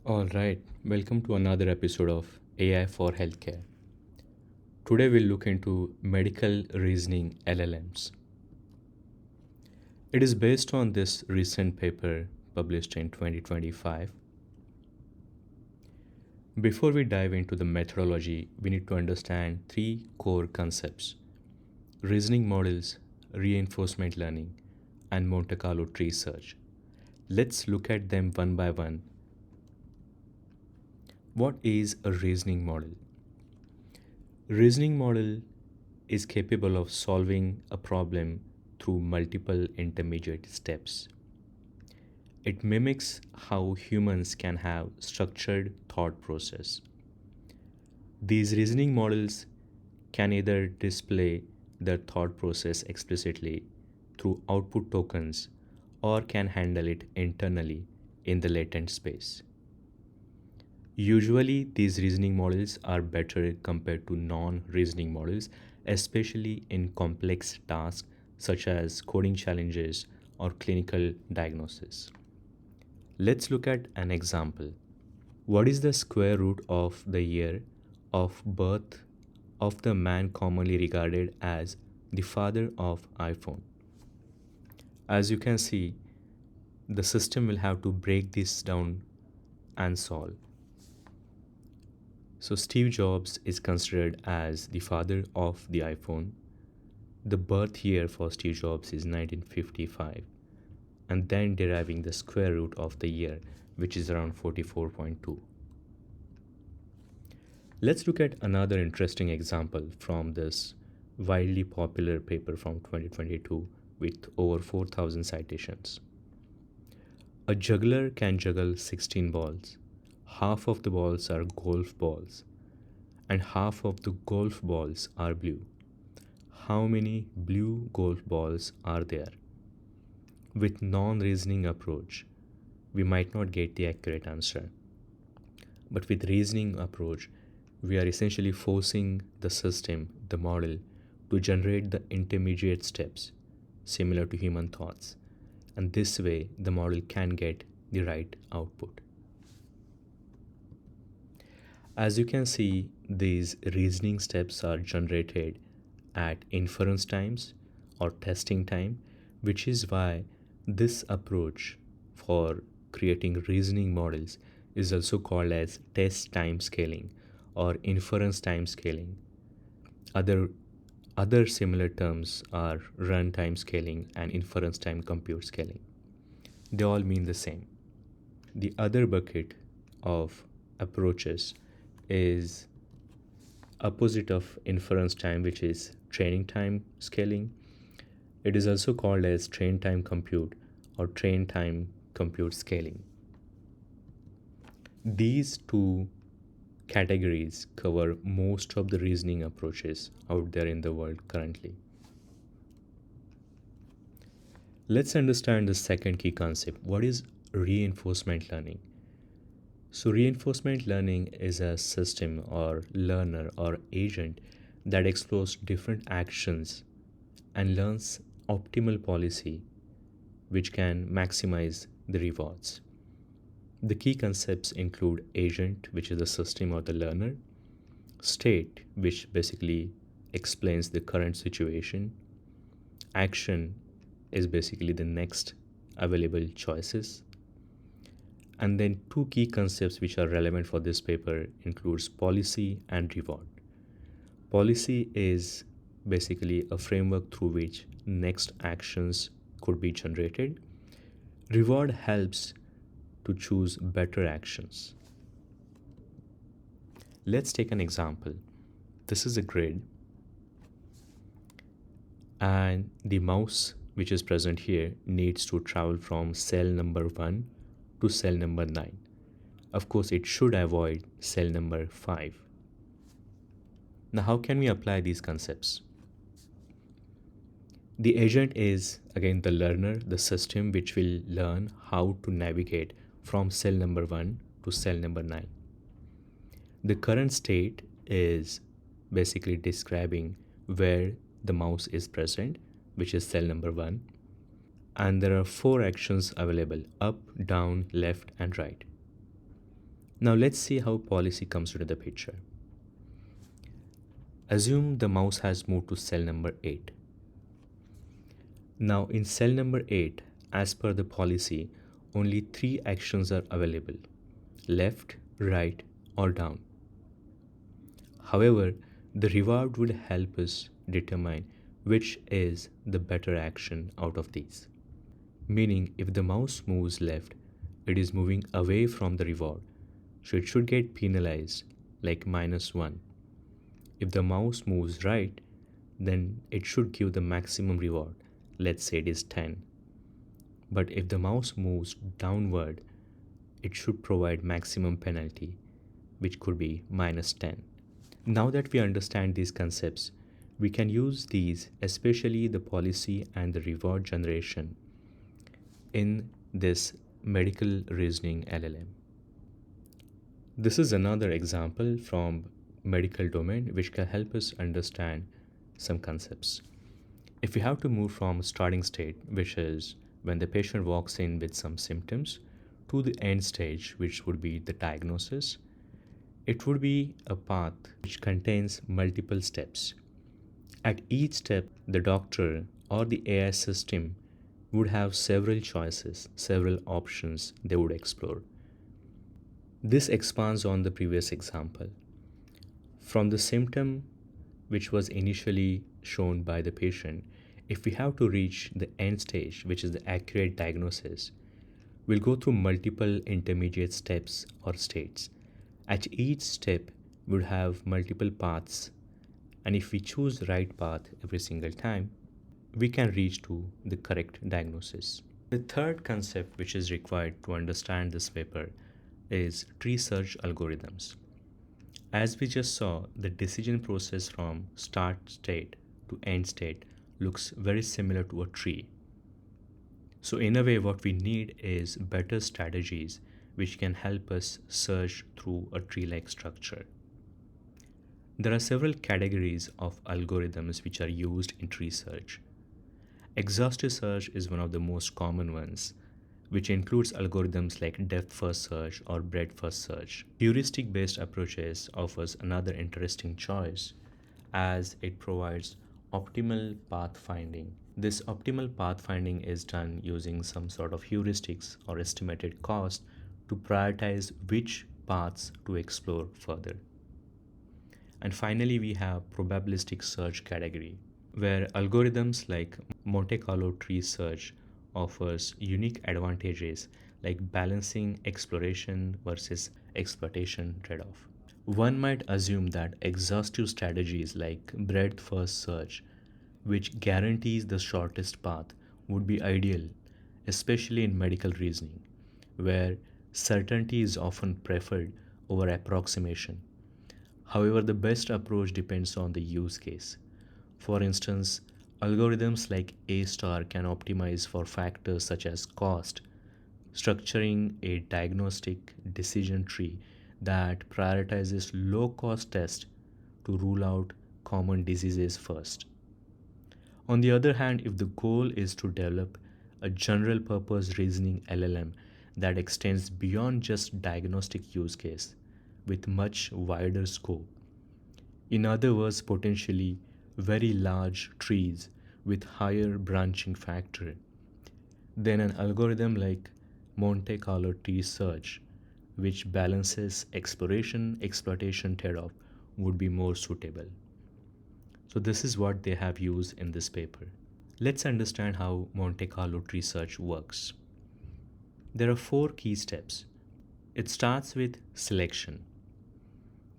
All right, welcome to another episode of AI for Healthcare. Today we'll look into medical reasoning LLMs. It is based on this recent paper published in 2025. Before we dive into the methodology, we need to understand three core concepts: reasoning models, reinforcement learning, and Monte Carlo tree search. Let's look at them one by one. What is a reasoning model? Reasoning model is capable of solving a problem through multiple intermediate steps. It mimics how humans can have structured thought process. These reasoning models can either display their thought process explicitly through output tokens or can handle it internally in the latent space. Usually, these reasoning models are better compared to non reasoning models, especially in complex tasks such as coding challenges or clinical diagnosis. Let's look at an example. What is the square root of the year of birth of the man commonly regarded as the father of iPhone? As you can see, the system will have to break this down and solve. So, Steve Jobs is considered as the father of the iPhone. The birth year for Steve Jobs is 1955, and then deriving the square root of the year, which is around 44.2. Let's look at another interesting example from this widely popular paper from 2022 with over 4,000 citations. A juggler can juggle 16 balls. Half of the balls are golf balls, and half of the golf balls are blue. How many blue golf balls are there? With non-reasoning approach, we might not get the accurate answer. But with reasoning approach, we are essentially forcing the system, the model, to generate the intermediate steps similar to human thoughts. And this way, the model can get the right output. As you can see, these reasoning steps are generated at inference times or testing time, which is why this approach for creating reasoning models is also called as test time scaling or inference time scaling. Other other similar terms are runtime scaling and inference time compute scaling. They all mean the same. The other bucket of approaches is opposite of inference time, which is training time scaling. It is also called as train time compute or train time compute scaling. These two categories cover most of the reasoning approaches out there in the world currently. Let's understand the second key concept. What is reinforcement learning? So, reinforcement learning is a system or learner or agent that explores different actions and learns optimal policy which can maximize the rewards. The key concepts include agent, which is the system or the learner, state, which basically explains the current situation, action is basically the next available choices, and then two key concepts which are relevant for this paper includes policy and reward. Policy is basically a framework through which next actions could be generated. Reward helps to choose better actions. Let's take an example. This is a grid, and the mouse which is present here needs to travel from cell number 1 to cell number 9. Of course, it should avoid cell number 5. Now, how can we apply these concepts? The agent is again the learner, the system which will learn how to navigate from cell number 1 to cell number 9. The current state is basically describing where the mouse is present, which is cell number 1. And there are 4 actions available: up, down, left, and right. Now let's see how policy comes into the picture. Assume the mouse has moved to cell number 8. Now in cell number 8, as per the policy, only 3 actions are available: left, right, or down. However, the reward would help us determine which is the better action out of these. Meaning, if the mouse moves left, it is moving away from the reward, so it should get penalized like -1. If the mouse moves right, then it should give the maximum reward, let's say it is 10. But if the mouse moves downward, it should provide maximum penalty, which could be -10. Now that we understand these concepts, we can use these, especially the policy and the reward generation, in this medical reasoning LLM. This is another example from medical domain which can help us understand some concepts. If we have to move from starting state, which is when the patient walks in with some symptoms, to the end stage, which would be the diagnosis, it would be a path which contains multiple steps. At each step, the doctor or the AI system would have several choices, several options they would explore. This expands on the previous example. From the symptom which was initially shown by the patient, if we have to reach the end stage, which is the accurate diagnosis, we'll go through multiple intermediate steps or states. At each step, we'll have multiple paths, and if we choose the right path every single time, we can reach to the correct diagnosis. The third concept which is required to understand this paper is tree search algorithms. As we just saw, the decision process from start state to end state looks very similar to a tree. So in a way, what we need is better strategies which can help us search through a tree-like structure. There are several categories of algorithms which are used in tree search. Exhaustive search is one of the most common ones, which includes algorithms like depth-first search or breadth-first search. Heuristic-based approaches offers another interesting choice as it provides optimal pathfinding. This optimal pathfinding is done using some sort of heuristics or estimated cost to prioritize which paths to explore further. And finally, we have probabilistic search category, where algorithms like Monte Carlo tree search offers unique advantages like balancing exploration versus exploitation trade-off. One might assume that exhaustive strategies like breadth first search, which guarantees the shortest path, would be ideal, especially in medical reasoning, where certainty is often preferred over approximation. However, the best approach depends on the use case. For instance, algorithms like A star can optimize for factors such as cost, structuring a diagnostic decision tree that prioritizes low cost tests to rule out common diseases first. On the other hand, if the goal is to develop a general purpose reasoning LLM that extends beyond just diagnostic use case with much wider scope, in other words, potentially very large trees with higher branching factor, then an algorithm like Monte Carlo tree search, which balances exploration exploitation trade-off, would be more suitable. So this is what they have used in this paper. Let's understand how Monte Carlo tree search works. There are 4 key steps. It starts with selection.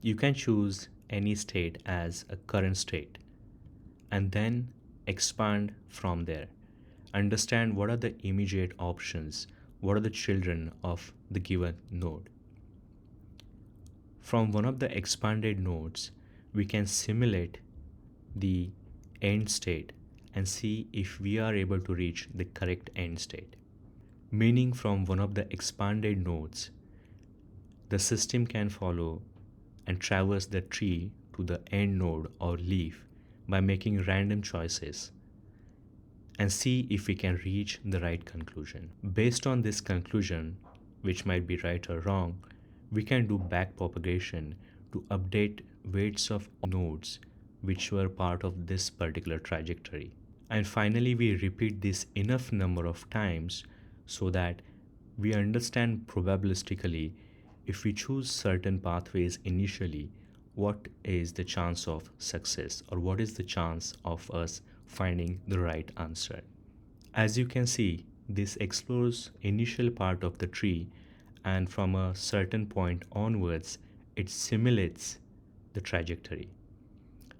You can choose any state as a current state and then expand from there. Understand what are the immediate options, what are the children of the given node. From one of the expanded nodes, we can simulate the end state and see if we are able to reach the correct end state. Meaning, from one of the expanded nodes, the system can follow and traverse the tree to the end node or leaf by making random choices and see if we can reach the right conclusion. Based on this conclusion, which might be right or wrong, We can do backpropagation to update weights of nodes which were part of this particular trajectory. And finally, we repeat this enough number of times so that we understand probabilistically if we choose certain pathways initially, what is the chance of success or what is the chance of us finding the right answer. As you can see, this explores initial part of the tree and from a certain point onwards, it simulates the trajectory.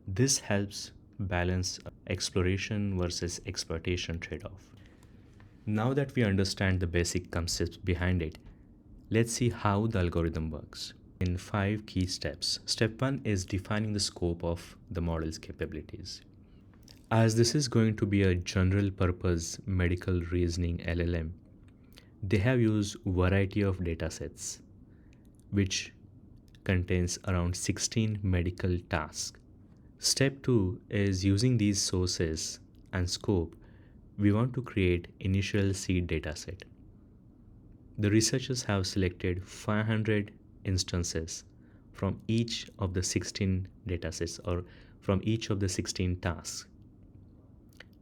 This helps balance exploration versus exploitation trade-off. Now that we understand the basic concepts behind it, let's see how the algorithm works. In 5 key steps. Step 1 is defining the scope of the model's capabilities. As this is going to be a general purpose medical reasoning LLM, they have used variety of datasets which contains around 16 medical tasks. Step 2 is using these sources and scope, we want to create initial seed dataset. The researchers have selected 500 instances from each of the 16 datasets or from each of the 16 tasks.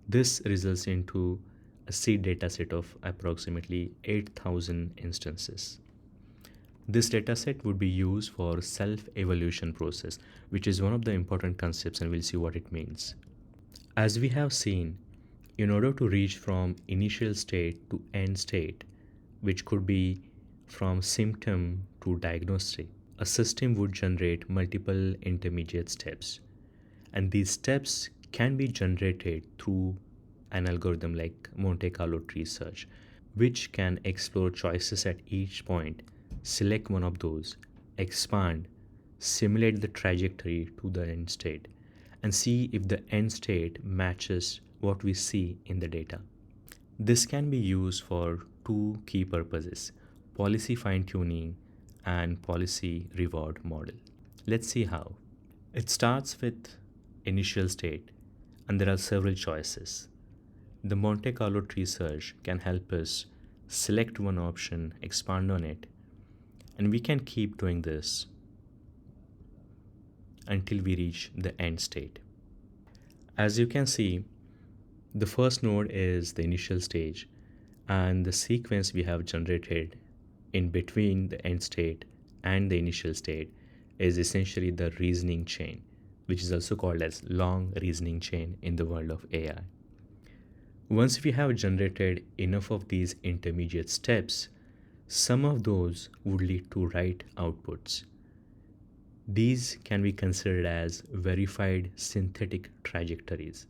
This results into a seed dataset of approximately 8,000 instances. This dataset would be used for self-evolution process, which is one of the important concepts, and we'll see what it means. As we have seen, in order to reach from initial state to end state, which could be from symptom to diagnostic, a system would generate multiple intermediate steps. And these steps can be generated through an algorithm like Monte Carlo tree search, which can explore choices at each point, select one of those, expand, simulate the trajectory to the end state, and see if the end state matches what we see in the data. This can be used for 2 key purposes: policy fine-tuning and policy reward model. Let's see how. It starts with initial state, and there are several choices. The Monte Carlo tree search can help us select one option, expand on it, and we can keep doing this until we reach the end state. As you can see, the first node is the initial stage, and the sequence we have generated in between the end state and the initial state is essentially the reasoning chain, which is also called as long reasoning chain in the world of AI. Once we have generated enough of these intermediate steps, some of those would lead to right outputs. These can be considered as verified synthetic trajectories,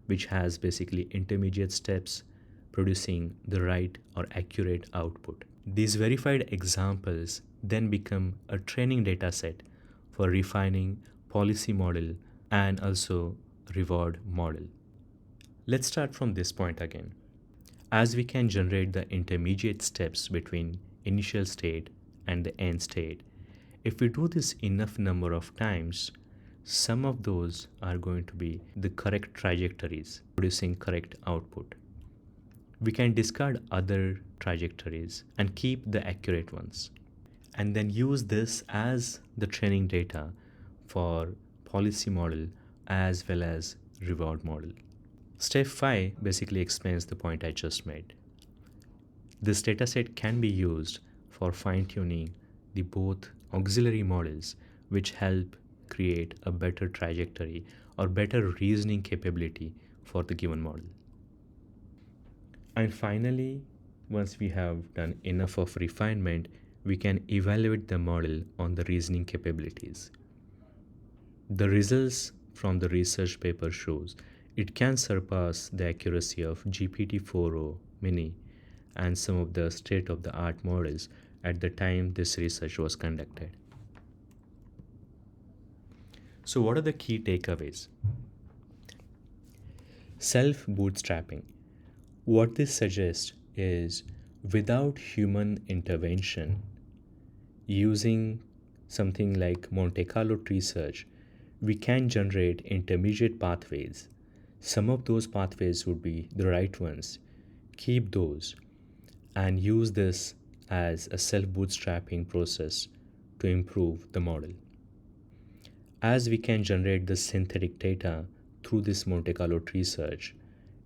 which has basically intermediate steps producing the right or accurate output. These verified examples then become a training dataset for refining policy model and also reward model. Let's start from this point again. As we can generate the intermediate steps between initial state and the end state, if we do this enough number of times, some of those are going to be the correct trajectories, producing correct output. We can discard other trajectories and keep the accurate ones, and then use this as the training data for policy model as well as reward model. Step 5 basically explains the point I just made. This dataset can be used for fine-tuning the both auxiliary models, which help create a better trajectory or better reasoning capability for the given model. And finally, once we have done enough of refinement, we can evaluate the model on the reasoning capabilities. The results from the research paper shows it can surpass the accuracy of GPT-4o Mini and some of the state-of-the-art models at the time this research was conducted. So what are the key takeaways? Self-bootstrapping. What this suggests is without human intervention, using something like Monte Carlo tree search, we can generate intermediate pathways. Some of those pathways would be the right ones. Keep those and use this as a self-bootstrapping process to improve the model. As we can generate the synthetic data through this Monte Carlo tree search,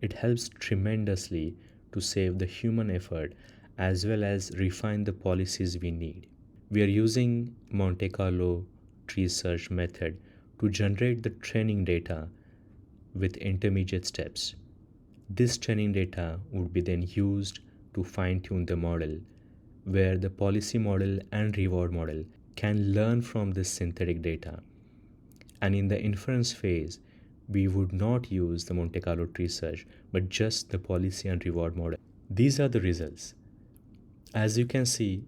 it helps tremendously to save the human effort as well as refine the policies we need. We are using Monte Carlo tree search method to generate the training data with intermediate steps. This training data would be then used to fine tune the model, where the policy model and reward model can learn from this synthetic data. And in the inference phase, we would not use the Monte Carlo tree search, but just the policy and reward model. These are the results. As you can see,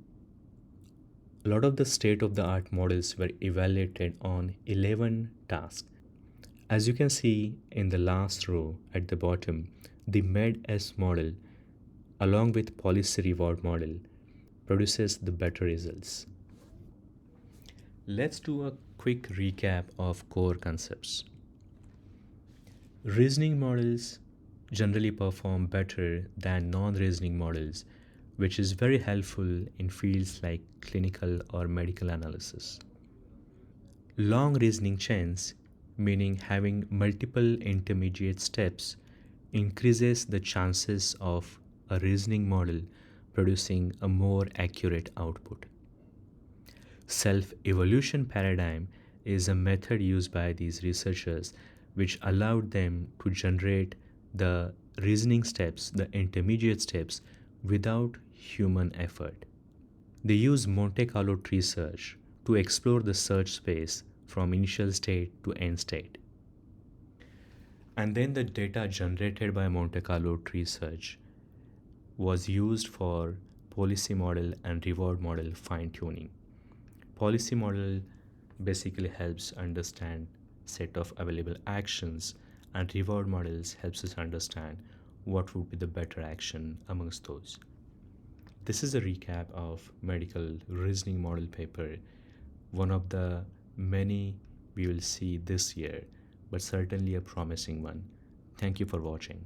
a lot of the state of the art models were evaluated on 11 tasks. As you can see in the last row at the bottom, the MED-S model along with policy reward model produces the better results. Let's do a quick recap of core concepts. Reasoning models generally perform better than non-reasoning models, which is very helpful in fields like clinical or medical analysis. Long reasoning chains, meaning having multiple intermediate steps, increases the chances of a reasoning model producing a more accurate output. Self-evolution paradigm is a method used by these researchers which allowed them to generate the reasoning steps, the intermediate steps, without human effort. They use Monte Carlo tree search to explore the search space from initial state to end state. And then the data generated by Monte Carlo tree search was used for policy model and reward model fine tuning. Policy model basically helps understand set of available actions, and reward models helps us understand what would be the better action amongst those. This is a recap of medical reasoning model paper, one of the many we will see this year, but certainly a promising one. Thank you for watching.